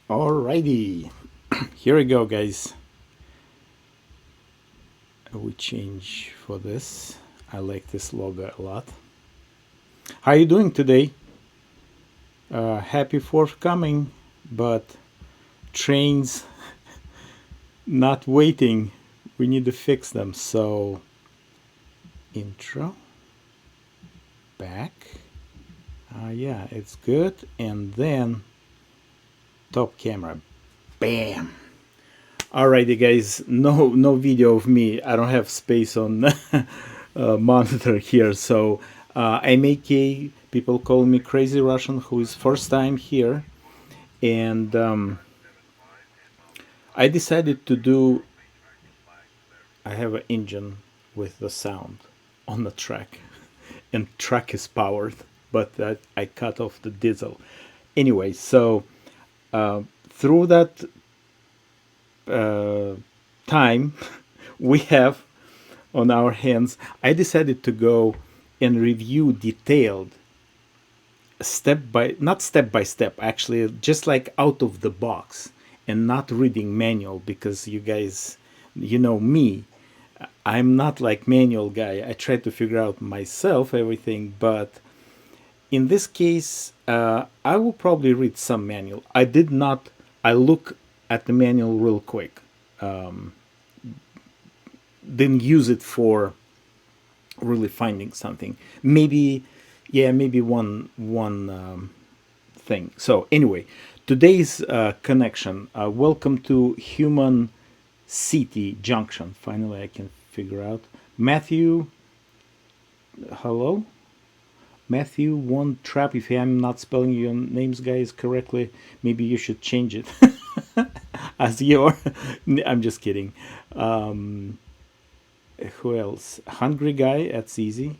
Alrighty, here we go, guys. We change for this. I like this logo a lot. How you doing today? Happy forthcoming, but trains not waiting. We need to fix them. So, intro, back. Yeah, it's good. And then top camera. Bam. Alrighty, guys. No video of me. I don't have space on monitor here. So I'm AK. People call me Crazy Russian, who is first time here, and I decided to do. I have an engine with the sound on the track, and track is powered, but I cut off the diesel. Anyway, so through that time we have on our hands, I decided to go and review detailed not step by step, actually, just like out of the box and not reading manual, because you guys, you know me, I'm not like manual guy. I try to figure out myself everything, but in this case, I will probably read some manual. I did not. I look at the manual real quick. Didn't use it for really finding something. Maybe, yeah, maybe one thing. So anyway, today's connection. Welcome to Human City Junction. Finally, I can figure out. Matthew, hello. Matthew One Trap. If I'm not spelling your names, guys, correctly, maybe you should change it as your. I'm just kidding. Who else? Hungry guy. That's easy,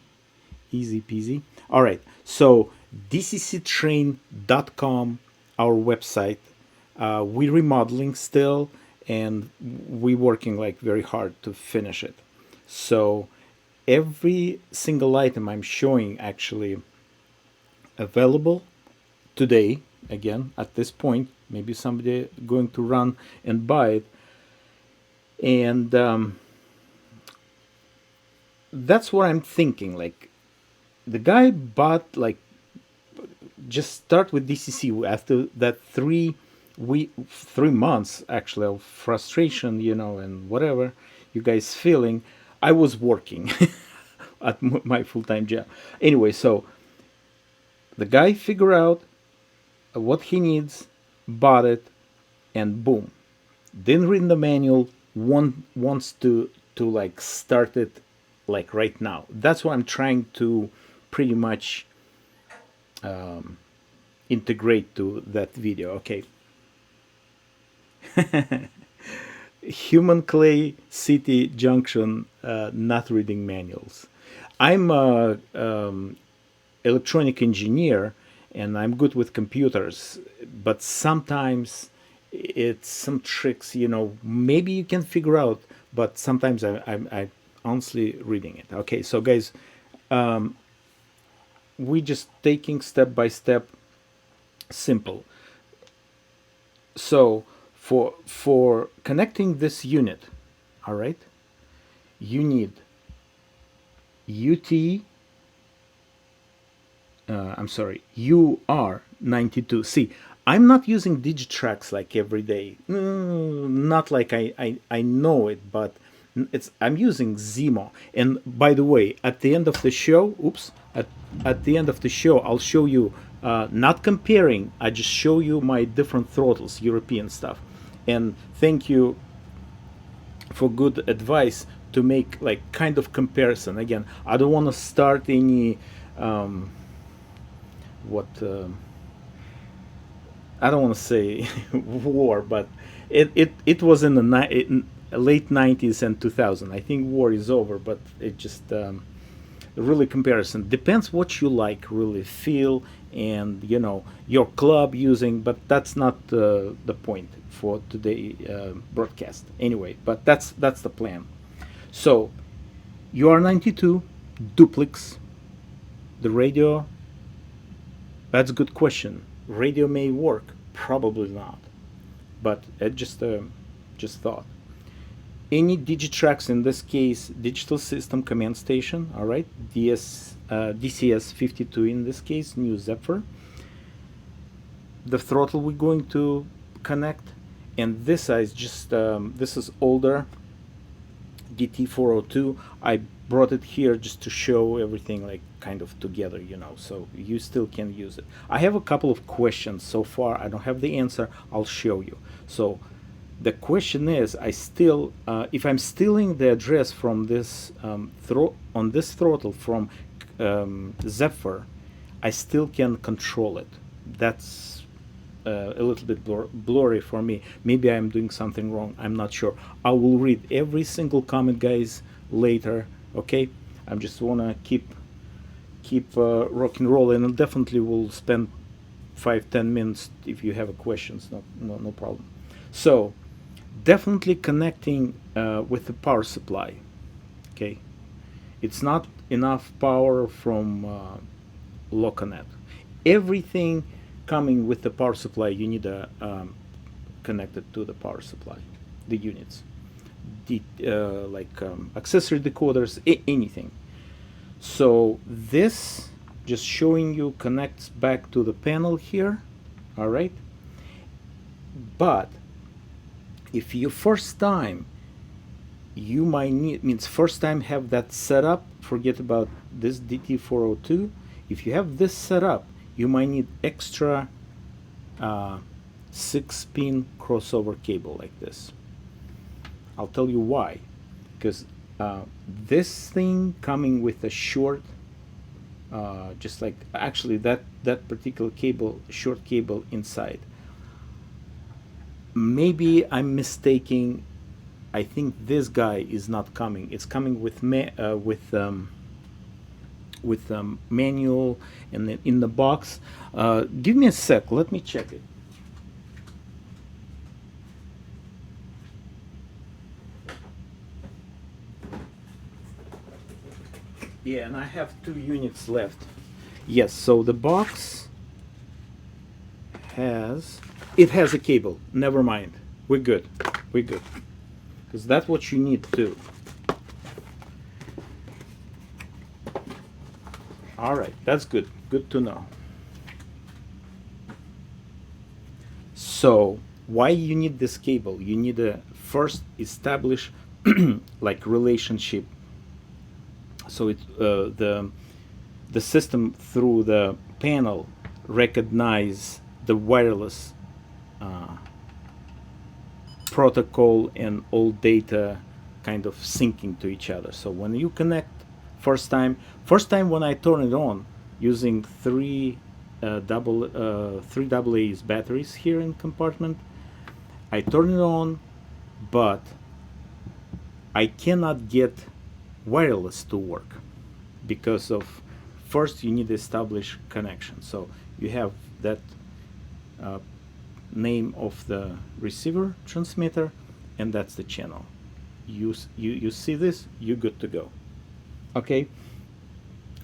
easy peasy. All right. So dcctrain.com, our website. We're remodeling still, and we're working like very hard to finish it. So every single item I'm showing actually available today. Again, at this point, maybe somebody going to run and buy it, and that's what I'm thinking. Like, the guy bought, like, just start with DCC after that 3 months actually of frustration, and whatever you guys feeling. I was working at my full-time job. Anyway, so the guy figured out what he needs, bought it, and boom. Didn't read the manual, wants to like start it like right now. That's what I'm trying to pretty much integrate to that video. Okay. Human Clay City Junction, not reading manuals. I'm a electronic engineer, and I'm good with computers, but sometimes it's some tricks, maybe you can figure out, but sometimes I honestly reading it. Okay, so guys, we just taking step by step, simple. So for connecting this unit, all right, you need UR92. See, I'm not using Digitrax like every day. Not like I know it, but I'm using Zemo. And by the way, at the end of the show, at the end of the show, I'll show you, not comparing, I just show you my different throttles, European stuff. And thank you for good advice to make like kind of comparison. Again, I don't want to start any I don't want to say war, but it was in the late 90s and 2000. I think war is over, but it just really comparison depends what you like, really feel, and your club using. But that's not the point for today broadcast anyway. But that's the plan. So UR92 Duplex, the radio. That's a good question. Radio may work, probably not. but just thought. Any Digitrax, in this case, digital system command station, all right, DCS52 in this case, new Zephyr. The throttle we're going to connect, and this is just this is older DT402. I brought it here just to show everything like kind of together, you know, so you still can use it. I have a couple of questions so far. I don't have the answer. I'll show you. So the question is, I still, if I'm stealing the address from this on this throttle from Zephyr, I still can control it. That's a little bit blurry for me. Maybe I'm doing something wrong. I'm not sure. I will read every single comment, guys, later. Okay, I just wanna keep rock and roll, and definitely will spend 5-10 minutes if you have questions. No problem. So definitely connecting with the power supply. Okay, it's not enough power from LocoNet. Everything coming with the power supply, you need to connect it to the power supply, the units, accessory decoders, anything. So this just showing you connects back to the panel here, all right? But if you first time, you might need, means first time have that set up, forget about this DT402. If you have this set up, you might need extra 6-pin crossover cable like this. I'll tell you why. Because this thing coming with a short, just like actually that particular cable, short cable inside. Maybe I'm mistaking. I think this guy is not coming. It's coming with manual and then in the box. Give me a sec. Let me check it. Yeah, and I have 2 units left. Yes, so the box has a cable. Never mind. We're good. We're good. Because that's what you need too. All right, that's good. Good to know. So why you need this cable? You need to first establish like relationship. So it the system through the panel recognize the wireless protocol and all data kind of syncing to each other. So when you connect first time when I turn it on using three AA's batteries here in compartment, I turn it on, but I cannot get wireless to work because of first you need to establish connection. So you have that name of the receiver transmitter, and that's the channel. You see this, you're good to go. Okay,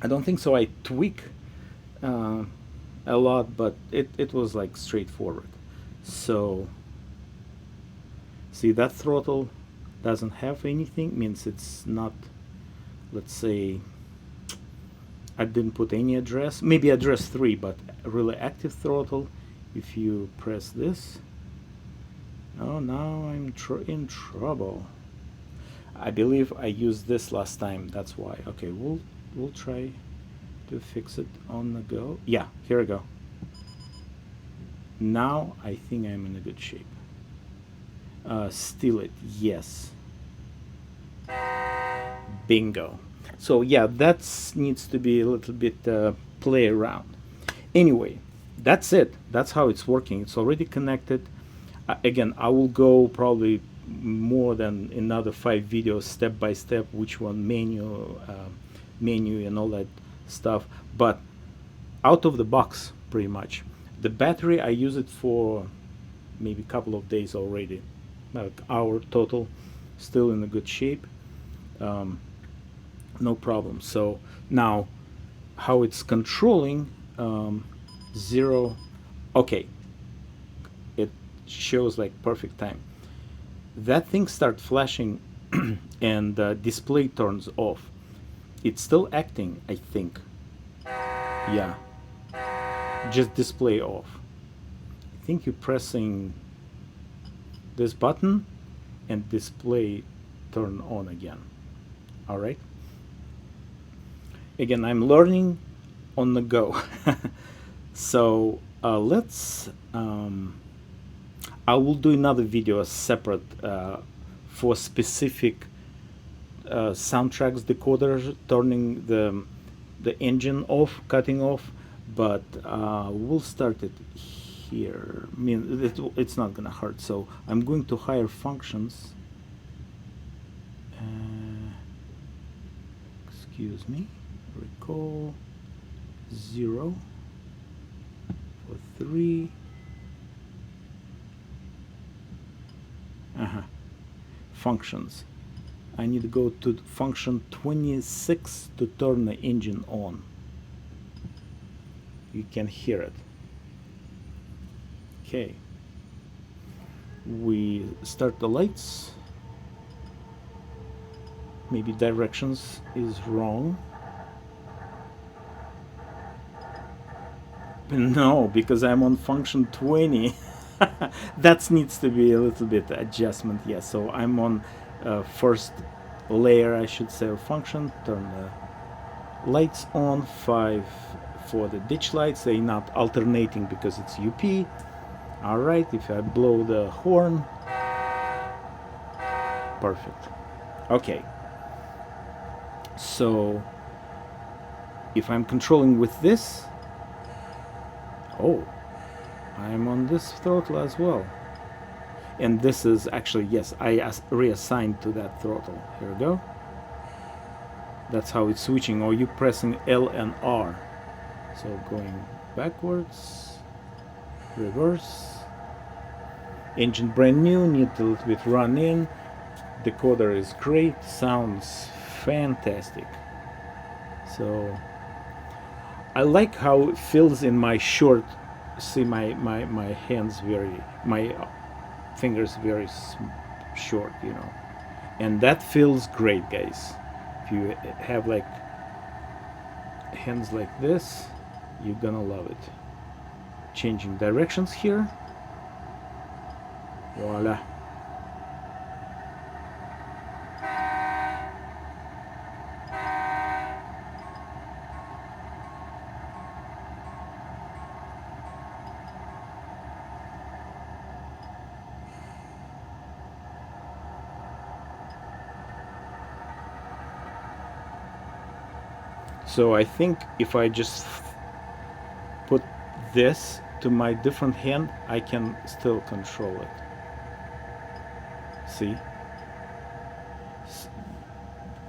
I don't think so I tweak a lot, but it was like straightforward. So see, that throttle doesn't have anything, means it's not, let's say, I didn't put any address, maybe address 3, but really active throttle. If you press this, oh, now I'm in trouble. I believe I used this last time, that's why. Okay, we'll try to fix it on the go. Yeah, here we go. Now I think I'm in a good shape. Steal it, yes. Bingo. So yeah, that needs to be a little bit play around. Anyway, that's it. That's how it's working. It's already connected. Again, I will go probably more than another 5 videos step by step, which one menu and all that stuff. But out of the box, pretty much. The battery, I use it for maybe a couple of days already, like hour total, still in a good shape. No problem. So now how it's controlling 0, okay, it shows like perfect time. That thing starts flashing and the display turns off. It's still acting, I think. Yeah, just display off. I think you're pressing this button and display turn on again. All right. Again, I'm learning on the go. So let's I will do another video separate for specific soundtracks decoders, turning the engine off, cutting off, but we'll start it here. I mean, it's not gonna hurt. So I'm going to higher functions. Excuse me. Recall 0 for 3. Functions. I need to go to function 26 to turn the engine on. You can hear it. Okay. We start the lights. Maybe directions is wrong. No, because I'm on function 20. That needs to be a little bit adjustment. Yeah, so I'm on first layer, I should say, of function. Turn the lights on. 5 for the ditch lights. They're not alternating because it's UP. All right, if I blow the horn, perfect. Okay. So if I'm controlling with this, oh, I'm on this throttle as well. And this is actually, yes, I reassigned to that throttle. Here we go. That's how it's switching, or you pressing L and R. So going backwards, reverse. Engine brand new, need a little bit run in. Decoder is great, sounds fantastic. So I like how it feels in my short. See my hands my fingers very short, you know, and that feels great, guys. If you have like hands like this, you're gonna love it. Changing directions here. Voila. So I think if I just put this to my different hand, I can still control it. See?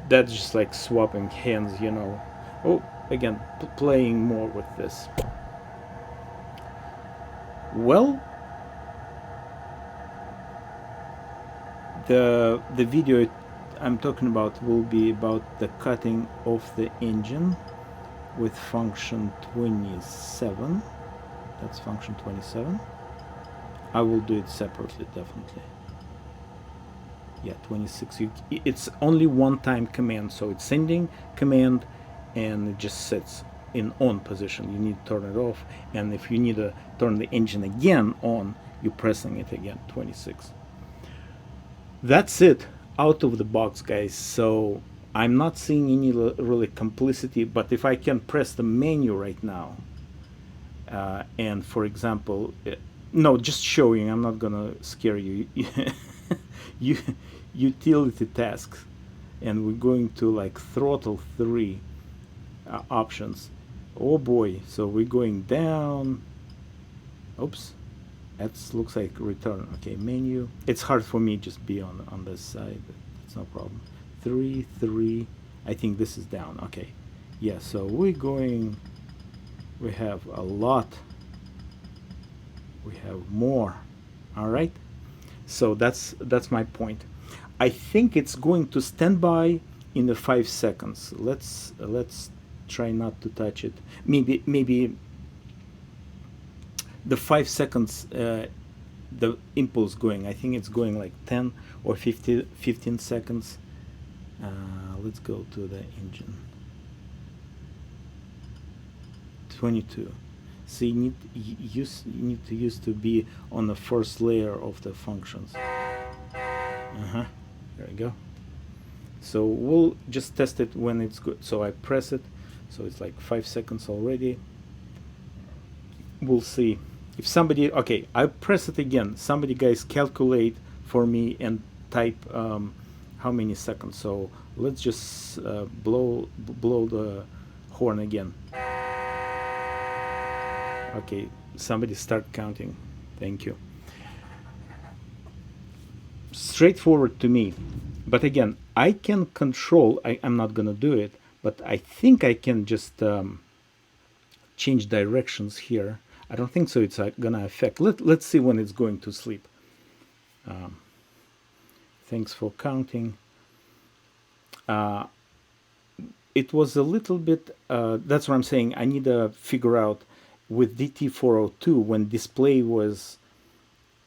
That's just like swapping hands, you know. Oh, again, playing more with this. Well, the video I'm talking about will be about the cutting of the engine with function 27. That's function 27. I will do it separately, definitely. Yeah, 26. It's only one time command, so it's sending command and it just sits in on position. You need to turn it off, and if you need to turn the engine again on, you're pressing it again. 26. That's it. Out of the box, guys. So I'm not seeing any really complicity, but if I can press the menu right now and for example no, just showing, I'm not gonna scare you. Utility tasks, and we're going to like throttle 3 options. Oh boy, so we're going down. Oops, that looks like return. Okay, menu. It's hard for me just be on this side. It's no problem. 3. I think this is down. Okay, yeah. So we're going. We have a lot. We have more. All right. So that's my point. I think it's going to stand by in the 5 seconds. Let's try not to touch it. Maybe the 5 seconds the impulse going. I think it's going like 10 or 15 seconds. Let's go to the engine. 22. So you need to use to be on the first layer of the functions. There we go. So we'll just test it when it's good. So I press it, so it's like 5 seconds already. We'll see if somebody, okay, I press it again. Somebody guys calculate for me and type how many seconds. So let's just blow the horn again. Okay, somebody start counting. Thank you. Straightforward to me. But again, I can control, I'm not gonna do it, but I think I can just change directions here. I don't think so it's gonna affect. Let's see when it's going to sleep. Thanks for counting. It was a little bit, that's what I'm saying. I need to figure out with DT402 when display was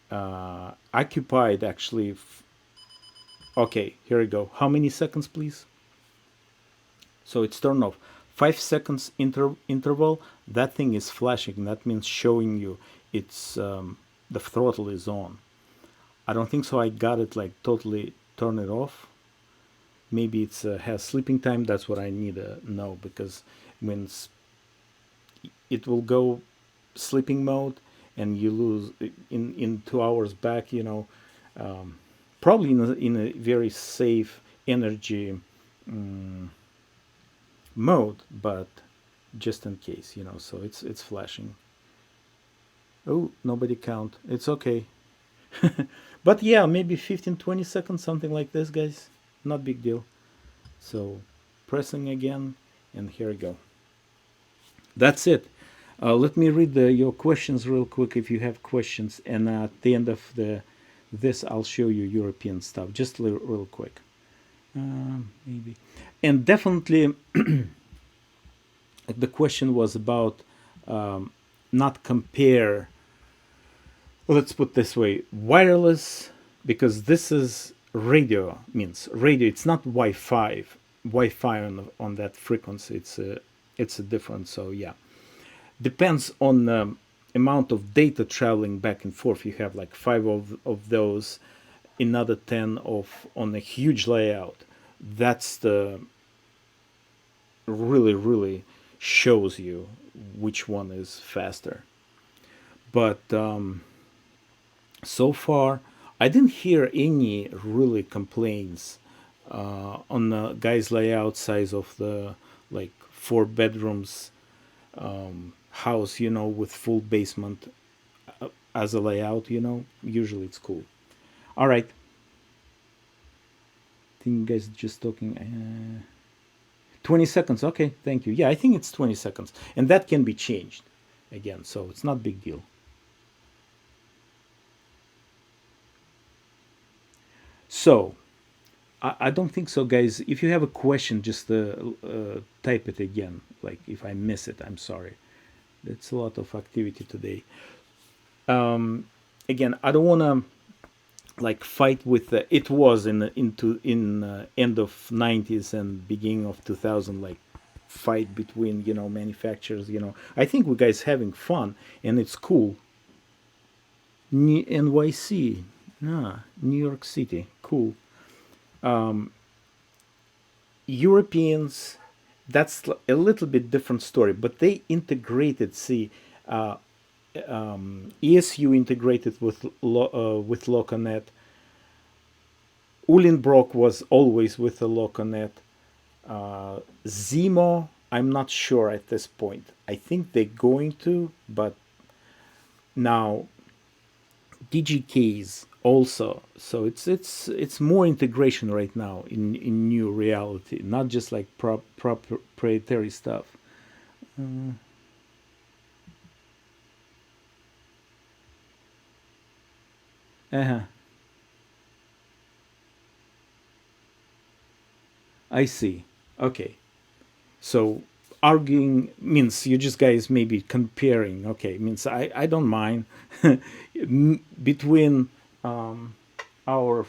occupied actually. Okay, here we go. How many seconds, please? So it's turned off. 5 seconds interval. That thing is flashing. That means showing you it's the throttle is on. I don't think so. I got it like totally turn it off. Maybe it's has sleeping time. That's what I need to know, because when it will go sleeping mode and you lose in 2 hours back, you know, probably in a very safe energy mode, but just in case, you know. So it's flashing. Oh, nobody count. It's okay. But yeah, maybe 15-20 seconds, something like this, guys. Not big deal. So pressing again, and here we go. That's it. Let me read your questions real quick if you have questions, and at the end of this I'll show you European stuff just real quick. Maybe. And definitely the question was about not compare, let's put this way, wireless, because this is radio, means radio. It's not Wi-Fi on that frequency. It's a difference. So yeah, depends on the amount of data traveling back and forth. You have like 5 of those, another 10 of on a huge layout. That's the really shows you which one is faster. But so far I didn't hear any really complaints on the guys layout size of the like 4 bedrooms house, you know, with full basement as a layout, you know. Usually it's cool. All right, I think you guys just talking 20 seconds. Okay, thank you. Yeah, I think it's 20 seconds, and that can be changed again, so it's not big deal. So I don't think so, guys. If you have a question, just type it again. Like if I miss it, I'm sorry. It's a lot of activity today. Again, I don't want to like fight with it was in end of 90s and beginning of 2000, like fight between, you know, manufacturers, you know. I think we guys having fun and it's cool. NYC, New York City, cool. Europeans, that's a little bit different story, but they integrated. See, ESU integrated with LocoNet. Uhlenbrock was always with the LocoNet. Zemo, I'm not sure at this point. I think they're going to, but now DGKs also. So it's more integration right now in new reality, not just like proprietary stuff. Uh-huh. I see. Okay. So arguing, means you just guys maybe comparing. Okay, means I don't mind between our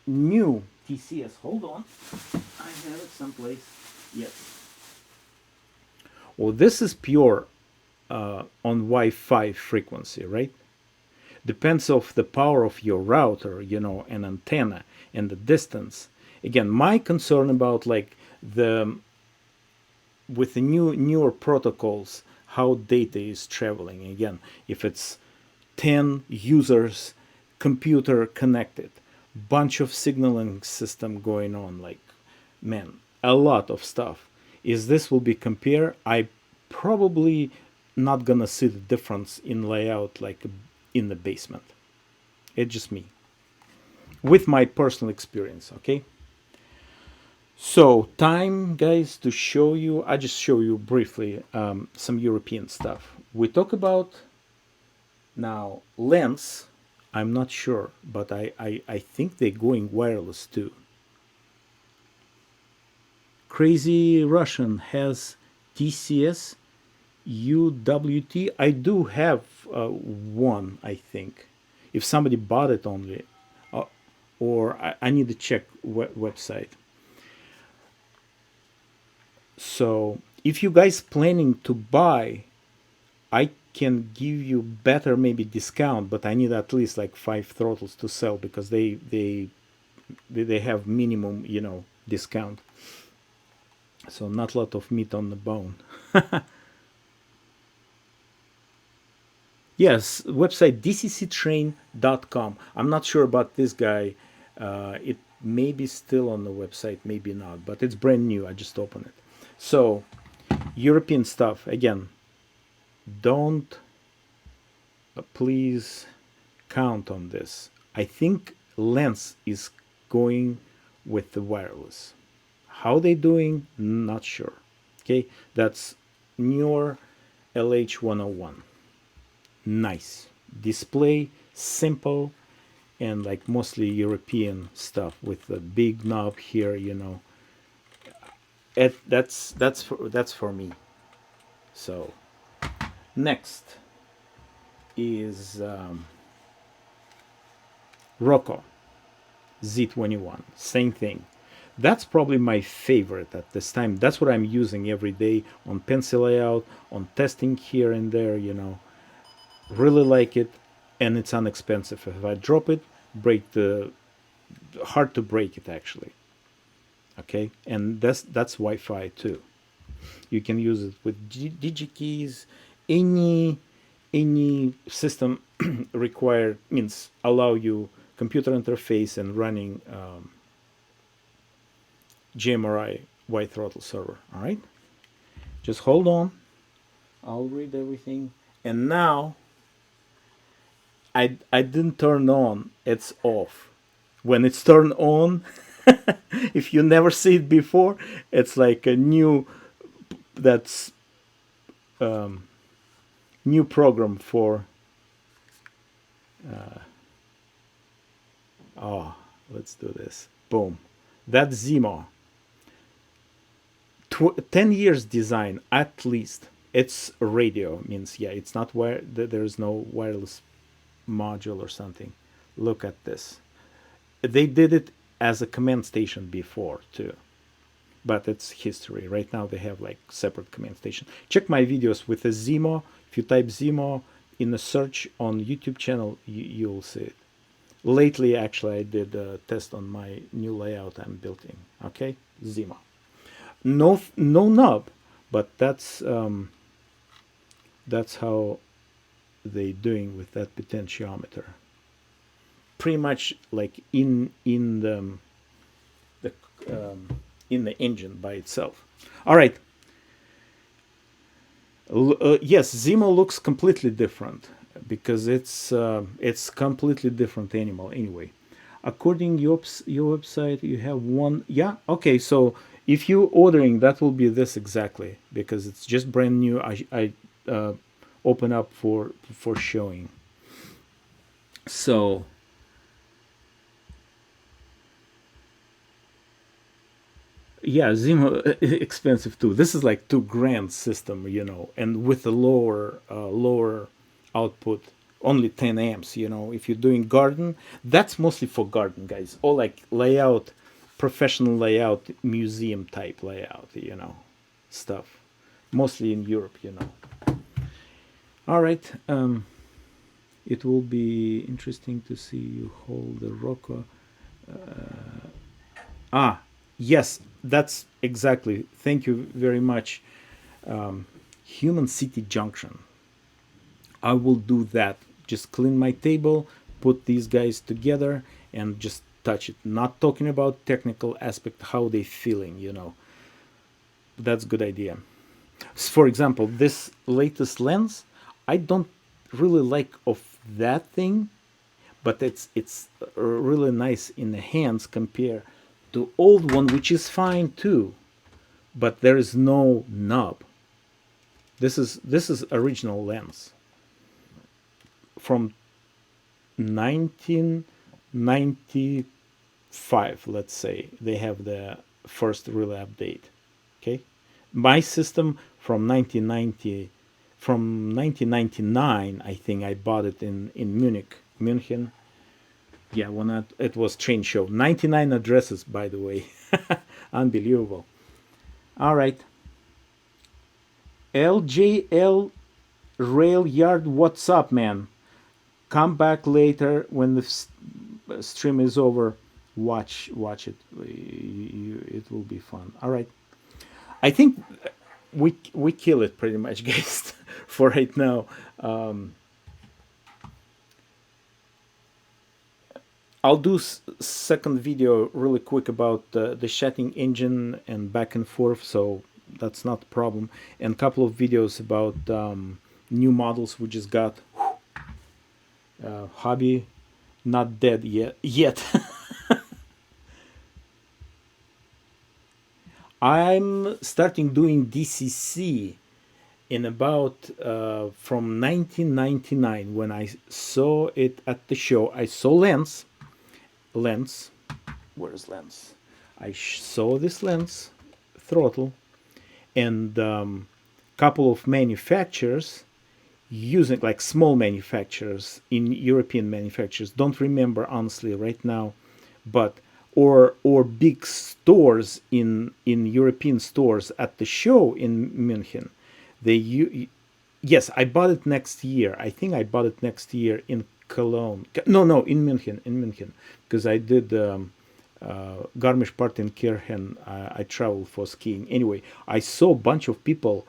new TCS. Hold on, I have it someplace. Yes. Well, this is pure on Wi-Fi frequency, right? Depends of the power of your router, and antenna and the distance. Again, my concern about like the with the newer protocols, how data is traveling. Again, if it's 10 users computer connected, bunch of signaling system going on, like, man, a lot of stuff. Is this will be compare? I probably not gonna see the difference in layout like in the basement. It's just me with my personal experience. Okay, so time, guys, to show you. I just show you briefly some European stuff. We talk about now lens. I'm not sure, but I think they're going wireless too. Crazy Russian has TCS UWT. I do have one, I think. If somebody bought it only, or I need to check website. So if you guys planning to buy, I can give you better maybe discount, but I need at least like 5 throttles to sell because they have minimum discount. So not a lot of meat on the bone. Yes, website dcctrain.com. I'm not sure about this guy. It may be still on the website, maybe not, but it's brand new. I just opened it. So European stuff, again, don't please count on this. I think lens is going with the wireless. How they doing? Not sure. Okay, that's newer LH101. Nice display, simple, and like mostly European stuff with the big knob here. That's for me. So next is Rocco Z21. Same thing. That's probably my favorite at this time. That's what I'm using every day on pencil layout, on testing here and there. Really like it, and it's inexpensive. If I drop it, hard to break it actually. Okay, and that's Wi-Fi too. You can use it with DigiKeys. Any system required, means allow you computer interface and running GMRI wide throttle server. All right, just hold on. I'll read everything. And now I didn't turn on. It's off. When it's turned on, if you never see it before, it's like a new new program for. Let's do this. Boom. That's Zemo. 10 years design at least. It's radio, means it's not there's no wireless module or something. Look at this. They did it as a command station before too, but it's history. Right now they have like separate command station. Check my videos with a Zemo. If you type Zemo in the search on YouTube channel, you'll see it. Lately, actually, I did a test on my new layout I'm building. Okay, Zemo. No knob, but that's how they doing with that potentiometer. Pretty much like in the engine by itself. All right. Yes, Zemo looks completely different because it's completely different animal anyway. According your website, you have one. Yeah. Okay. So if you ordering, that will be this exactly because it's just brand new. I open up for showing. So Yeah, Zima expensive too. This is like $2,000 system, and with a lower output, only 10 amps. If you're doing garden, that's mostly for garden guys, or like layout, professional layout, museum type layout, stuff, mostly in Europe. All right, it will be interesting to see you hold the Rocco. Ah, yes, that's exactly. Thank you very much. Human City Junction. I will do that. Just clean my table, put these guys together, and just touch it. Not talking about technical aspect, how they feeling. That's a good idea. For example, this latest lens, I don't really like of that thing, but it's really nice in the hands compared to old one, which is fine too, but there is no knob. This is original lens from 1995. Let's say they have the first real update. Okay, my system from 1990, from 1999. I think I bought it in München. Yeah, when it was train show. 99 addresses, by the way. Unbelievable. All right. LJL Rail Yard, what's up, man? Come back later when the stream is over. Watch it. It will be fun. All right. I think we kill it pretty much, guys, for right now. I'll do second video really quick about the chatting engine and back and forth, so that's not a problem. And a couple of videos about new models we just got. Hobby not dead yet. I'm starting doing DCC in about from 1999 when I saw it at the show. I saw lens. Where's lens? I saw this lens throttle, and couple of manufacturers using, like small manufacturers in European manufacturers, don't remember honestly right now, but or big stores in European stores at the show in München. Yes, I bought it next year. I think I bought it next year in Cologne. No, in München, because I did Garmisch-Partenkirchen. I traveled for skiing. Anyway, I saw a bunch of people,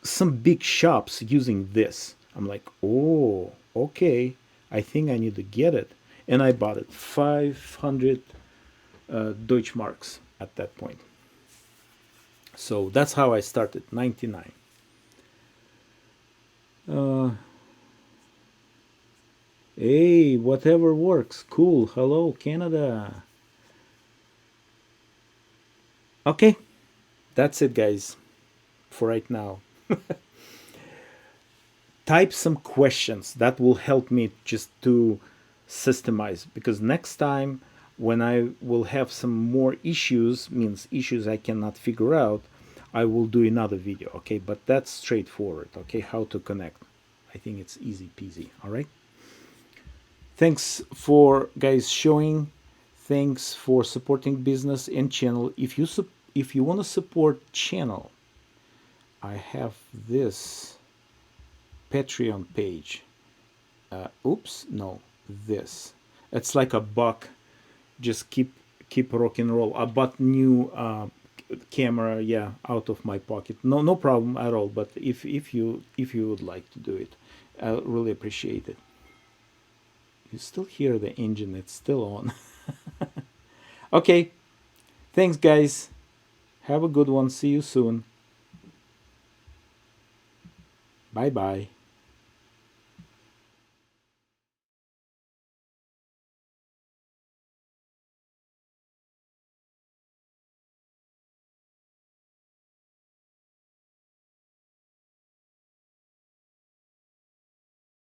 some big shops using this. I'm like, oh, okay. I think I need to get it, and I bought it. 500 Deutschmarks at that point. So that's how I started. 99. Hey, whatever works. Cool. Hello, Canada. Okay, that's it, guys, for right now. Type some questions. That will help me just to systemize, because next time when I will have some more issues, means issues I cannot figure out, I will do another video. Okay, but that's straightforward. Okay, how to connect. I think it's easy peasy. All right. Thanks for guys showing. Thanks for supporting business and channel. If you want to support channel, I have this Patreon page. Oops, no, this. It's like a buck. Just keep rock and roll. I bought new camera, yeah, out of my pocket. No problem at all. But if you would like to do it, I really appreciate it. You still hear the engine? It's still on. Okay, thanks, guys. Have a good one. See you soon. Bye bye.